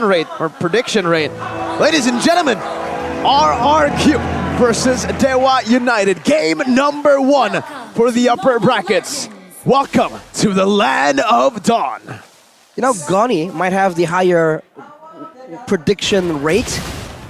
rate or prediction rate. Ladies and gentlemen, RRQ versus Dewa United. Game number 1 for the upper brackets. Welcome to the land of dawn. You know, Goni might have the higher prediction rate,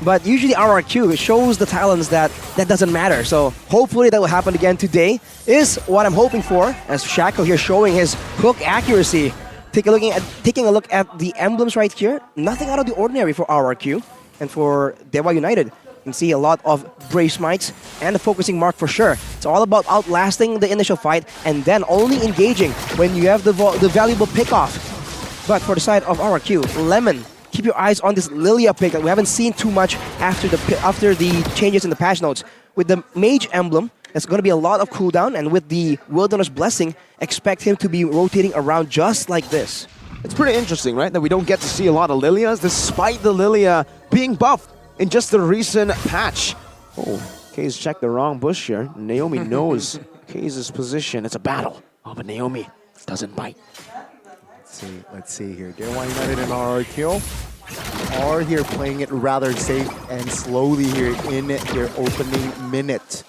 but usually RRQ shows the talents that doesn't matter. So hopefully that will happen again today, is what I'm hoping for, as Shako here showing his hook accuracy. Taking a look at the emblems right here, nothing out of the ordinary for RRQ. And for Dewa United, you can see a lot of Brave Smites and the focusing mark for sure. It's all about outlasting the initial fight and then only engaging when you have the valuable pickoff. But for the side of RRQ, Lemon, keep your eyes on this Lilia pick that we haven't seen too much after the changes in the patch notes. With the Mage emblem, there's going to be a lot of cooldown, and with the Wilderness Blessing, expect him to be rotating around just like this. It's pretty interesting, right? That we don't get to see a lot of Lilias, despite the Lilia being buffed in just the recent patch. Oh, K's checked the wrong bush here. Naomi knows K's position. It's a battle. Oh, but Naomi doesn't bite. Let's see here. Dewa United and RRQ are here playing it rather safe and slowly here in their opening minute.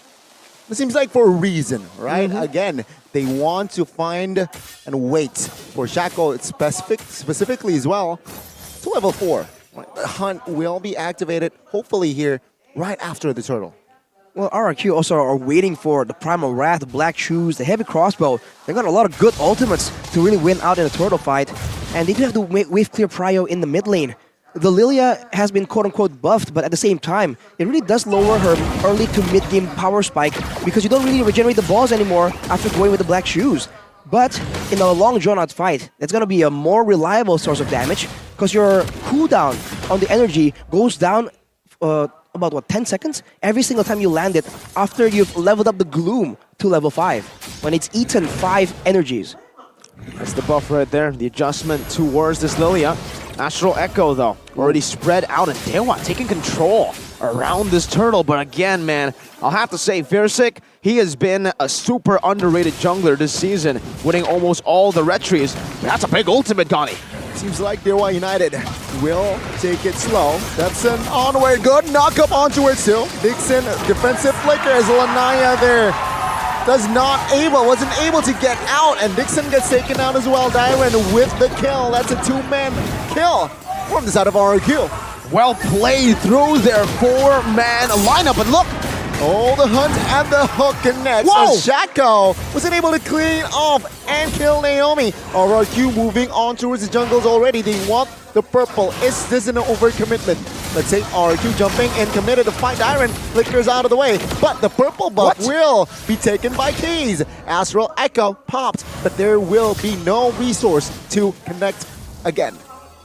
It seems like for a reason, right? Again, they want to find and wait for Shako specifically as well to level 4. The hunt will be activated hopefully here right after the turtle. Well, RRQ also are waiting for the Primal Wrath, the Black Shoes, the Heavy Crossbow. They got a lot of good ultimates to really win out in a turtle fight. And they do have the wave clear prio in the mid lane. The Lilia has been quote-unquote buffed, but at the same time, it really does lower her early to mid-game power spike because you don't really regenerate the balls anymore after going with the Black Shoes. But in a long drawn-out fight, that's going to be a more reliable source of damage because your cooldown on the energy goes down about, what, 10 seconds? Every single time you land it after you've leveled up the Gloom to level 5, when it's eaten 5 energies. That's the buff right there, the adjustment towards this Lilia. Astral Echo, though, already spread out, and Dewa taking control around this turtle. But again, man, I'll have to say, Fiersick, he has been a super underrated jungler this season, winning almost all the retries. That's a big ultimate, Goni. Seems like Dewa United will take it slow. That's an onward good knock up onto it still. Dixon, defensive flicker as Lanaya there. Wasn't able to get out, and Dixon gets taken out as well. Dyron with the kill. That's a 2-man kill from the side of RRQ. Well played through their 4-man lineup, and look! Oh, the hunt and the hook connects. Whoa! Shako wasn't able to clean off and kill Naomi. RRQ moving on towards the jungles already. They want the purple. Is this an overcommitment? Let's say RRQ jumping and committed to fight. Iron flickers out of the way, but the purple buff will be taken by Keys. Astral Echo popped, but there will be no resource to connect again.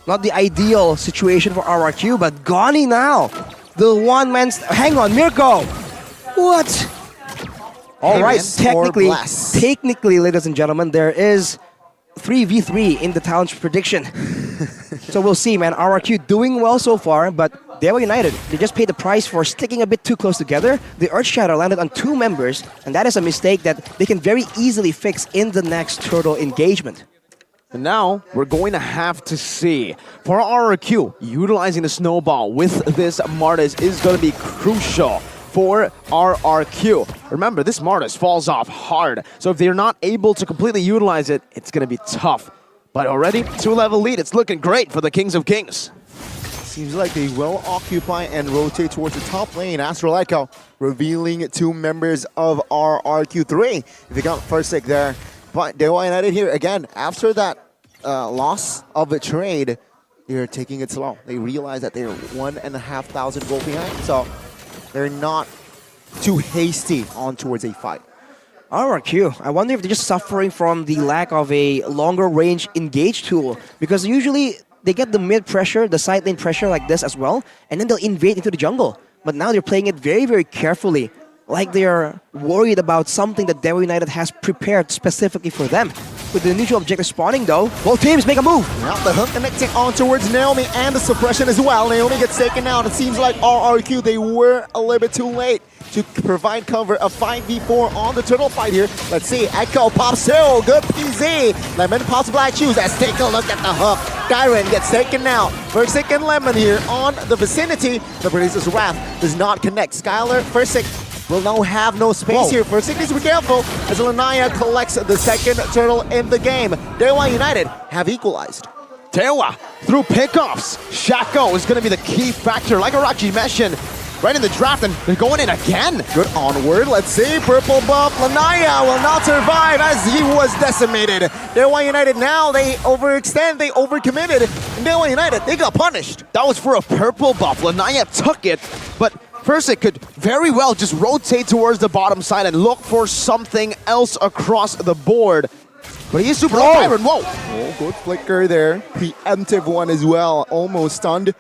Not the ideal situation for RRQ, but Goni now. The one-man's... Hang on, Mirko! What? All right, technically, ladies and gentlemen, there is 3v3 in the talent prediction. So we'll see, man. RRQ doing well so far, but Dewa United, they just paid the price for sticking a bit too close together. The Earth Shadow landed on 2 members, and that is a mistake that they can very easily fix in the next turtle engagement. And now, we're going to have to see. For RRQ, utilizing the snowball with this Martis is going to be crucial for RRQ. Remember, this Martis falls off hard, so if they're not able to completely utilize it, it's going to be tough. But already, 2-level lead, it's looking great for the Kings of Kings. Seems like they will occupy and rotate towards the top lane. Astral Echo revealing 2 members of RRQ3. They got Fiersick there. But Dewa United here, again, after that loss of the trade, they're taking it slow. They realize that they're 1,500 gold behind, so they're not too hasty on towards a fight. RRQ, I wonder if they're just suffering from the lack of a longer range engage tool, because usually they get the mid pressure, the side lane pressure like this as well, and then they'll invade into the jungle. But now they're playing it very, very carefully, like they're worried about something that Dewa United has prepared specifically for them. With the neutral objective spawning though, both teams make a move. Now the hook connecting on towards Naomi and the suppression as well. Naomi gets taken out. It seems like RRQ, they were a little bit too late to provide cover. A 5v4 on the turtle fight here. Let's see, Echo pops too. Good PZ. Lemon pops Black Shoes. Let's take a look at the hook. Gairen gets taken out. Versick and Lemon here on the vicinity. The Producer's Wrath does not connect. Skylar, Versick will now have no space here. Versick needs to be careful as Lanaya collects the second turtle in the game. Dewa United have equalized. Dewa through pickoffs. Shaco is going to be the key factor, like Arachi mentioned, right in the draft, and they're going in again. Good onward. Let's see. Purple buff. Lanaya will not survive as he was decimated. Dewa United now, they overextend, they overcommitted. And Dewa United, they got punished. That was for a purple buff. Lanaya took it, but Versick could very well just rotate towards the bottom side and look for something else across the board. But he is super low. Gairen, whoa! Oh, good flicker there. Preemptive one as well. Almost stunned.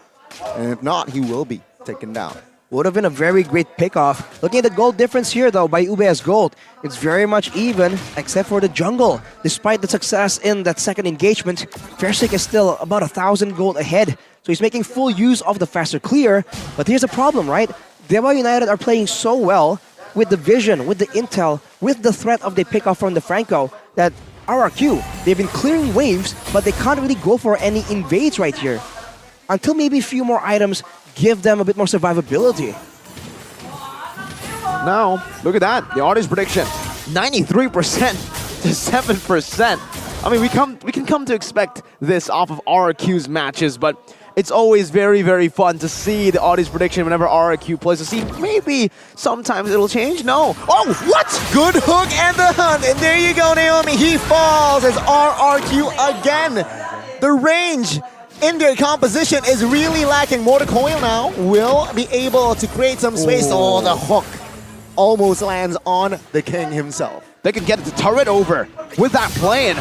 And if not, he will be taken down. Would have been a very great pickoff. Looking at the gold difference here though by Ube's gold, it's very much even except for the jungle. Despite the success in that second engagement, Versick is still about 1,000 gold ahead. So he's making full use of the faster clear. But here's a problem, right? Dewa United are playing so well with the vision, with the intel, with the threat of the pickoff from the Franco that RRQ, they've been clearing waves, but they can't really go for any invades right here. Until maybe a few more items give them a bit more survivability. Now, look at that. The audience prediction, 93% to 7%. I mean, we can come to expect this off of RRQ's matches, but it's always very, very fun to see the audience prediction whenever RRQ plays. To see maybe sometimes it'll change. No. Oh, what? Good hook and the hunt. And there you go, Naomi. He falls as RRQ again. The range in their composition is really lacking. Mortar Coil now will be able to create some space. Oh, the hook almost lands on the king himself. They can get the turret over with that play, and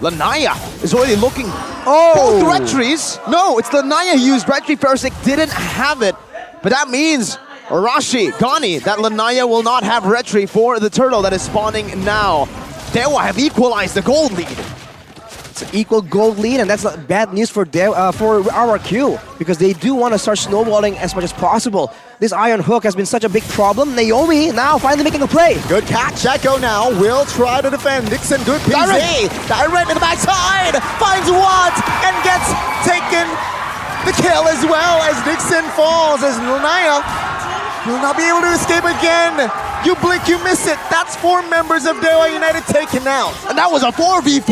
Lanaya is already looking. Both retries. No, it's Lanaya who used retry. Versick didn't have it, but that means Arashi, Gani, that Lanaya will not have retry for the turtle that is spawning now. Dewa have equalized the gold lead. It's an equal gold lead, and that's bad news for RRQ because they do want to start snowballing as much as possible. This iron hook has been such a big problem. Naomi now finally making a play. Good catch. Checo now will try to defend. Nixon, good PZ. Direct to the backside. Finds Watt and gets taken the kill as well as Nixon falls as Lanaya will not be able to escape again. You blink, you miss it. That's 4 members of Dewa United taken out. And that was a 4v5.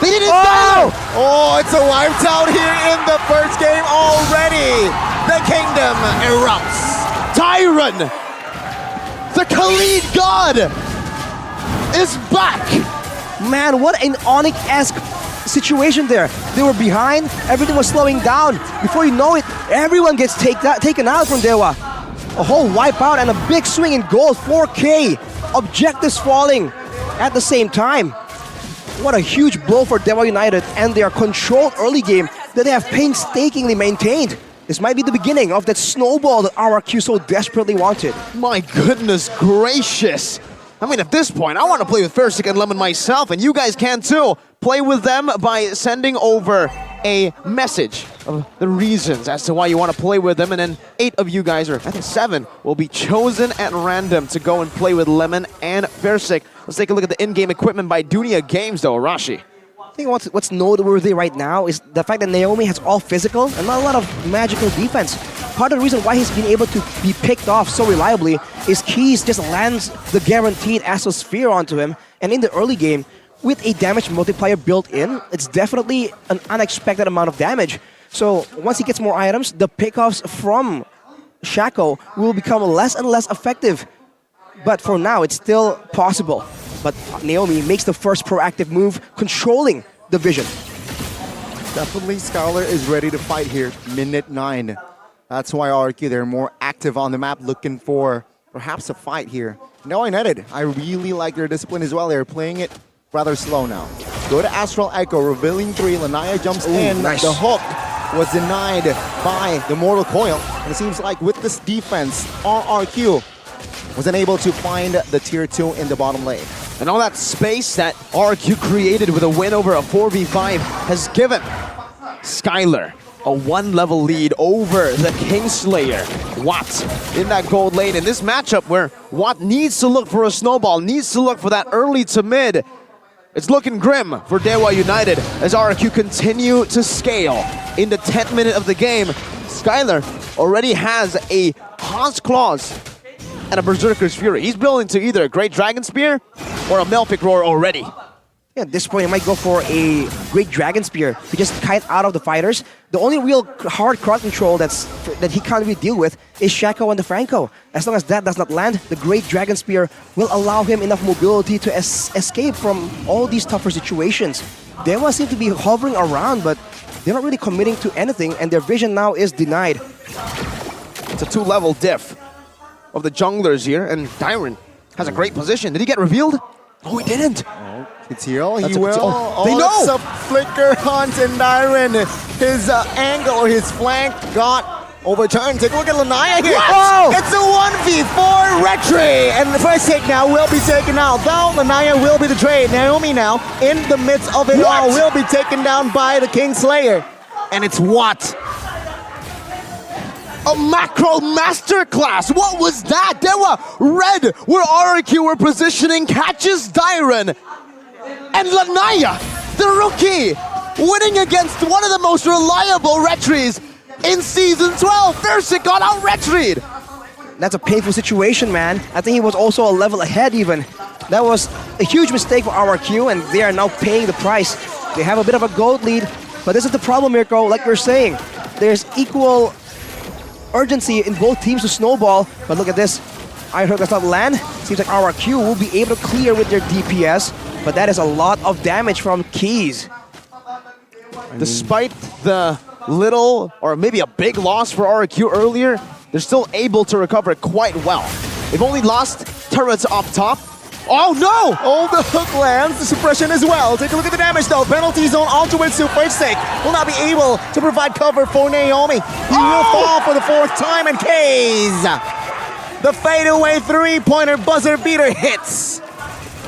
They didn't die. Oh, it's a wiped out here in the first game already. The kingdom erupts. Tyron, the Khalid god, is back. Man, what an Onyx-esque situation there. They were behind, everything was slowing down. Before you know it, everyone gets taken out from Dewa. A whole wipeout and a big swing in gold, 4K. Objectives falling at the same time. What a huge blow for Dewa United and their controlled early game that they have painstakingly maintained. This might be the beginning of that snowball that RRQ so desperately wanted. My goodness gracious. I mean, at this point, I want to play with Versick and Lemon myself, and you guys can too. Play with them by sending over a message of the reasons as to why you want to play with them, and then 8 of you guys, or I think 7, will be chosen at random to go and play with Lemon and Versick. Let's take a look at the in-game equipment by Dunia Games, though, Arashi. I think what's noteworthy right now is the fact that Naomi has all physical and not a lot of magical defense. Part of the reason why he's been able to be picked off so reliably is Keys just lands the guaranteed Astrosphere onto him, and in the early game, with a damage multiplier built in, it's definitely an unexpected amount of damage. So once he gets more items, the pickoffs from Shaco will become less and less effective. But for now, it's still possible. But Naomi makes the first proactive move, controlling the vision. Definitely Scholar is ready to fight here. Minute 9. That's why RRQ, they're more active on the map, looking for perhaps a fight here. Dewa United, I really like their discipline as well. They're playing it rather slow now. Go to Astral Echo, revealing 3. Lanaya jumps in. Nice. The hook was denied by the Mortal Coil. And it seems like with this defense, RRQ was unable to find the tier 2 in the bottom lane. And all that space that RQ created with a win over a 4v5 has given Skylar a 1-level lead over the Kingslayer. Watt in that gold lane in this matchup where Watt needs to look for a snowball, needs to look for that early to mid. It's looking grim for Dewa United as RRQ continue to scale. In the 10th minute of the game, Skylar already has a Haun's Claws and a Berserker's Fury. He's building to either a Great Dragon Spear or a Melpic Roar already. Yeah, at this point, he might go for a Great Dragon Spear to just kite out of the fighters. The only real hard crowd control that he can't really deal with is Shaco and the Franco. As long as that does not land, the Great Dragon Spear will allow him enough mobility to escape from all these tougher situations. Dewa seem to be hovering around, but they're not really committing to anything, and their vision now is denied. It's a 2-level diff of the junglers here, and Dyron has a great position. Did he get revealed? No, he didn't. It's here. He That's a- will. oh, they know! It's a flicker hunt, and Dyron, his angle or his flank got overturned. Take a look at Lanaya here. What? It's a 1v4 Retri, and the first take now will be taken out. Though Lanaya will be the trade. Naomi now, in the midst of it all, will be taken down by the Kingslayer. And it's what? A macro masterclass! What was that? Dewa Red, where RRQ were positioning, catches Dyron. And Lanaya, the rookie, winning against one of the most reliable Retries in Season 12. Versic got out Retried. That's a painful situation, man. I think he was also a level ahead even. That was a huge mistake for RRQ, and they are now paying the price. They have a bit of a gold lead, but this is the problem, Mirko. Like you're saying, there's equal urgency in both teams to snowball, but look at this. Iron Hook does not land. Seems like RRQ will be able to clear with their DPS, but that is a lot of damage from Keys. Despite the little or maybe a big loss for RRQ earlier, they're still able to recover quite well. They've only lost turrets up top. Oh no! Oh, the hook lands, the suppression as well. Take a look at the damage though. Penalty zone onto it, Super Sake will not be able to provide cover for Naomi. He will fall for the 4th time, and Kays, the fadeaway 3-pointer buzzer beater hits.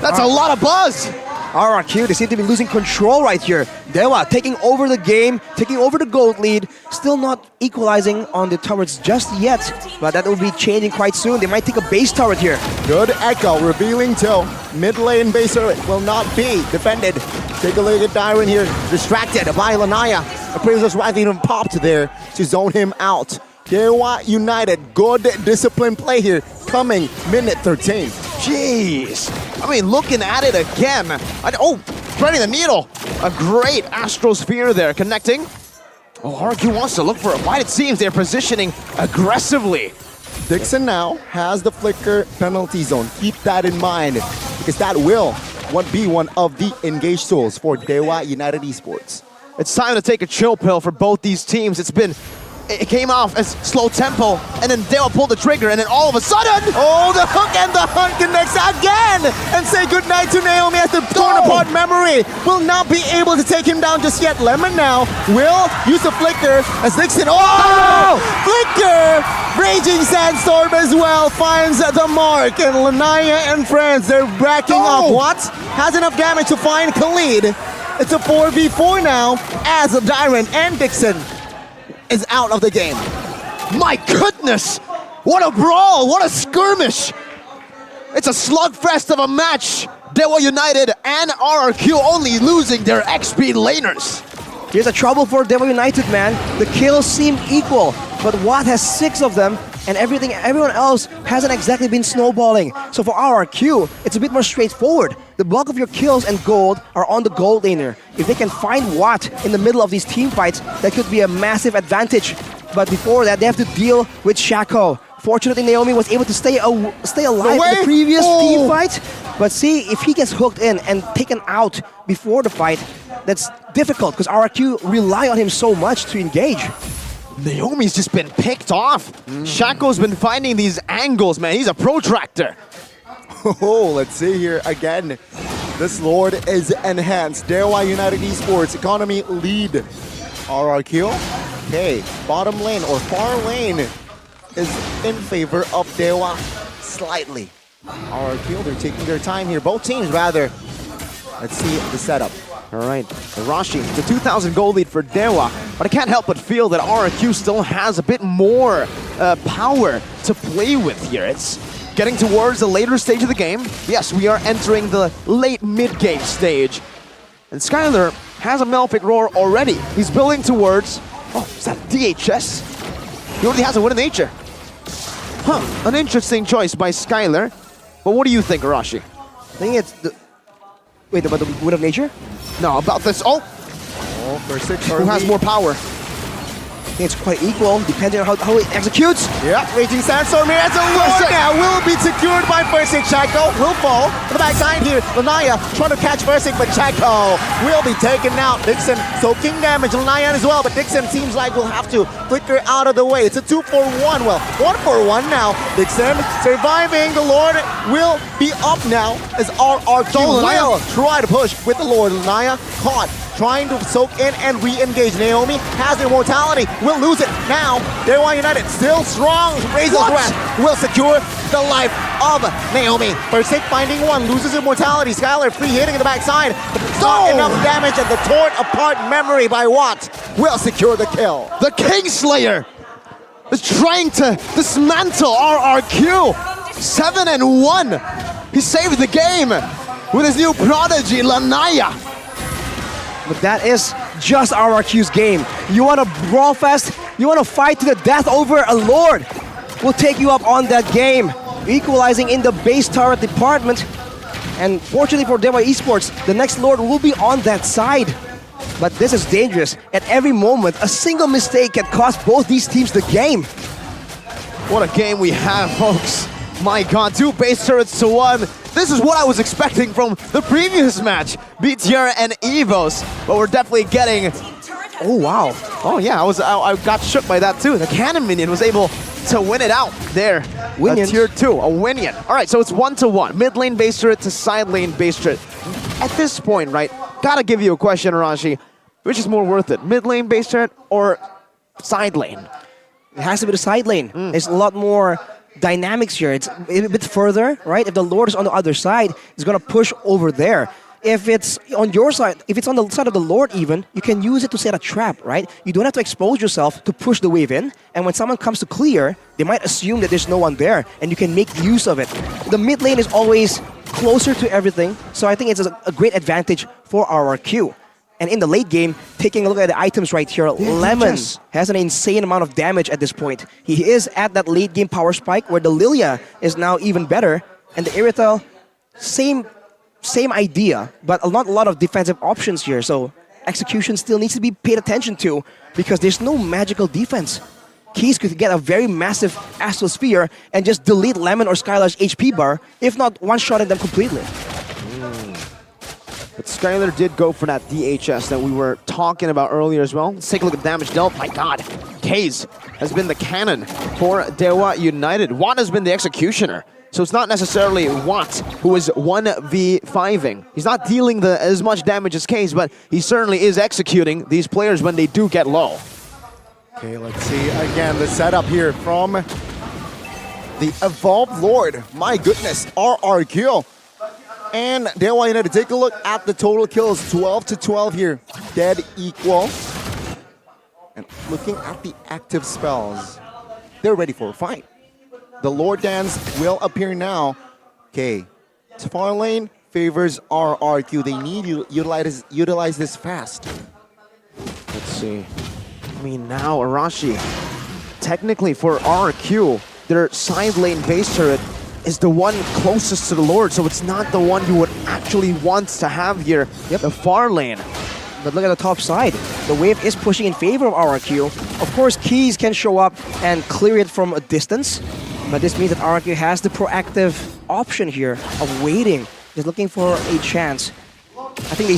That's a lot of buzz! RRQ, they seem to be losing control right here. Dewa taking over the game, taking over the gold lead, still not equalizing on the turrets just yet, but that will be changing quite soon. They might take a base turret here. Good echo, revealing till mid lane base turret will not be defended. Take a look at Dyron here, distracted by Lanaya. Appraiser's right even popped there to zone him out. Dewa United, good disciplined play here, coming minute 13. Jeez. I mean, looking at it again. Threading the needle. A great Astral Sphere there, connecting. Oh, RQ wants to look for a fight. It seems they're positioning aggressively. Dixon now has the flicker penalty zone. Keep that in mind, because that will be one of the engaged tools for Dewa United Esports. It's time to take a chill pill for both these teams. It came off as slow tempo, and then Dewa pulled the trigger, and then all of a sudden, oh, the hook and the hunt connects again, and say goodnight to Naomi as the torn apart memory will not be able to take him down just yet. Lemon now will use the flicker as Dixon, flicker! Raging Sandstorm as well finds the mark, and Lanaya and friends, they're backing up. What? Has enough damage to find Khalid. It's a 4v4 now as Dyron and Dixon is out of the game. my goodness! What a brawl! What a skirmish! It's a slugfest of a match. Dewa United and RRQ only losing their XP laners. Here's a trouble for Dewa United, man. The kills seem equal, but Watt has 6 of them, and everyone else hasn't exactly been snowballing. So for RRQ, it's a bit more straightforward. The bulk of your kills and gold are on the gold laner. If they can find Watt in the middle of these team fights, that could be a massive advantage. But before that, they have to deal with Shaco. Fortunately, Naomi was able to stay alive in the previous team fight. But see, if he gets hooked in and taken out before the fight, that's difficult because RRQ rely on him so much to engage. Naomi's just been picked off. Shaco's been finding these angles, man. He's a protractor. Oh, let's see here again. This Lord is enhanced. Dewa United Esports economy lead. RRQ, okay, bottom lane or far lane is in favor of Dewa slightly. RRQ, they're taking their time here. Both teams, rather. Let's see the setup. All right, Rashi, it's a 2,000 goal lead for Dewa, but I can't help but feel that RRQ still has a bit more power to play with here. It's getting towards the later stage of the game. Yes, we are entering the late mid-game stage. And Skylar has a Malefic Roar already. He's building towards... Oh, is that DHS? He already has a Wind of Nature. Huh, an interesting choice by Skylar. But what do you think, Arashi? I think it's the... Wait, about the Wind of Nature? No, about this... Oh! Oh, first 6 Who has more power? I think it's quite equal, depending on how it executes. Yeah, Raging Sandstorm here as a Lord now will be secured by Versik. Chaco will fall to the backside here. Lanaya trying to catch Versik, but Chaco will be taken out. Dixon soaking damage. Lanaya as well, but Dixon seems like we'll have to flicker out of the way. It's a 2-for-1. Well, 1-for-1 now. Dixon surviving. The Lord will be up now as RRQ will try to push with the Lord. Lanaya caught, trying to soak in and re-engage. Naomi has immortality, will lose it now. Dewa United still strong. Razor's Wrath will secure the life of Naomi. Versik finding one, loses immortality. Skylar free hitting in the backside, but it's not enough damage, and the torn apart memory by Watt will secure the kill. The Kingslayer is trying to dismantle RRQ. 7-1. He saved the game with his new prodigy, Lanaya. But that is just RRQ's game. You want to brawl fest? You want to fight to the death over a Lord? We'll take you up on that game. Equalizing in the base turret department. And fortunately for Dewa Esports, the next Lord will be on that side. But this is dangerous. At every moment, a single mistake can cost both these teams the game. What a game we have, folks. My God, 2 base turrets to 1. This is what I was expecting from the previous match, BTR and Evos, but we're definitely getting... Oh, wow. Oh, yeah, I got shook by that, too. The Cannon Minion was able to win it out there. Winions. Tier 2, a Winion. All right, so it's 1-1. Mid lane base turret to side lane base turret. At this point, right, gotta give you a question, Arashi. Which is more worth it, mid lane base turret or side lane? It has to be the side lane. There's a lot more dynamics here. It's a bit further, right? If the Lord is on the other side, it's gonna push over there. If it's on your side, if it's on the side of the Lord even, you can use it to set a trap, right? You don't have to expose yourself to push the wave in, and when someone comes to clear, they might assume that there's no one there, and you can make use of it. The mid lane is always closer to everything, so I think it's a great advantage for RRQ. And in the late game, taking a look at the items right here, Lemon has an insane amount of damage at this point. He is at that late game power spike where the Lilia is now even better. And the Irithel, same idea, but not a lot of defensive options here. So execution still needs to be paid attention to because there's no magical defense. Keys could get a very massive Astral Sphere and just delete Lemon or Skylar's HP bar, if not one-shotting them completely. But Skylar did go for that DHS that we were talking about earlier as well. Let's take a look at damage dealt. My God, Kaze has been the cannon for Dewa United. Watt has been the executioner. So it's not necessarily Watt who is 1v5ing. He's not dealing as much damage as Kaze, but he certainly is executing these players when they do get low. Okay, let's see again the setup here from the Evolved Lord. My goodness, RRQ. And Dewa United, take a look at the total kills, 12-12 here, dead equal. And looking at the active spells, they're ready for a fight. The Lord Dance will appear now. Okay, far lane favors RRQ. They need to utilize this fast. Let's see. I mean, now Arashi, technically for RRQ, their side lane base turret is the one closest to the Lord, so it's not the one you would actually want to have here, the far lane. But look at the top side. The wave is pushing in favor of RRQ. Of course, Keys can show up and clear it from a distance, but this means that RRQ has the proactive option here of waiting, just looking for a chance. I think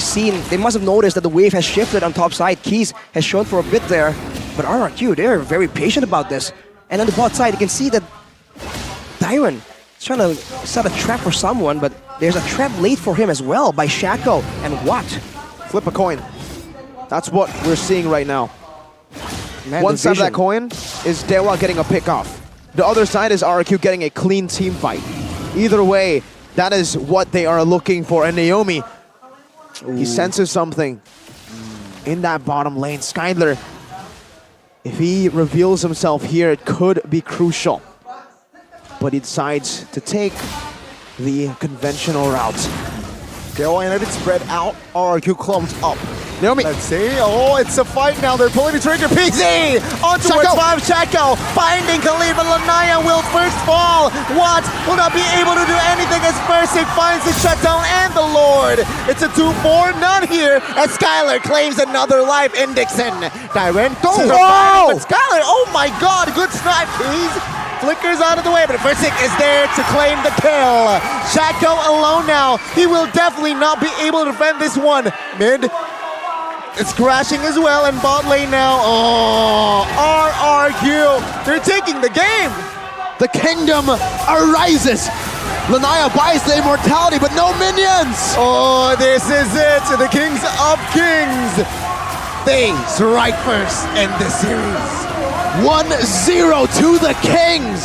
they must have noticed that the wave has shifted on top side. Keys has shown for a bit there, but RRQ, they're very patient about this. And on the bot side, you can see that Dyron is trying to set a trap for someone, but there's a trap laid for him as well by Shaco and Watt. Flip a coin. That's what we're seeing right now. Man, one side of that coin is Dewa getting a pick off. The other side is RRQ getting a clean team fight. Either way, that is what they are looking for. And Naomi, he senses something in that bottom lane. Skylar, if he reveals himself here, it could be crucial. but he decides to take the conventional route. Dewa United spread out. RRQ clumps up. Naomi. Let's see. Oh, it's a fight now. They're pulling the trigger. PZ on towards Chaco. 5. Chaco finding Khalid, but Lanaya will first fall. Watt will not be able to do anything as Mersic finds the shutdown and the Lord. It's a 2-4. None here as Skylar claims another life in Dixon. Tyrant goes. Wow. But Skylar, oh my god, good snipe, please. Flickers out of the way, but Mersic is there to claim the kill. Chaco alone now. He will definitely not be able to defend this one. Mid. It's crashing as well, and bot lane now. Oh, RRQ. They're taking the game. The kingdom arises. Lanaya buys the immortality, but no minions. Oh, this is it. The Kings of Kings. They strike first in this series. 1-0 to the Kings.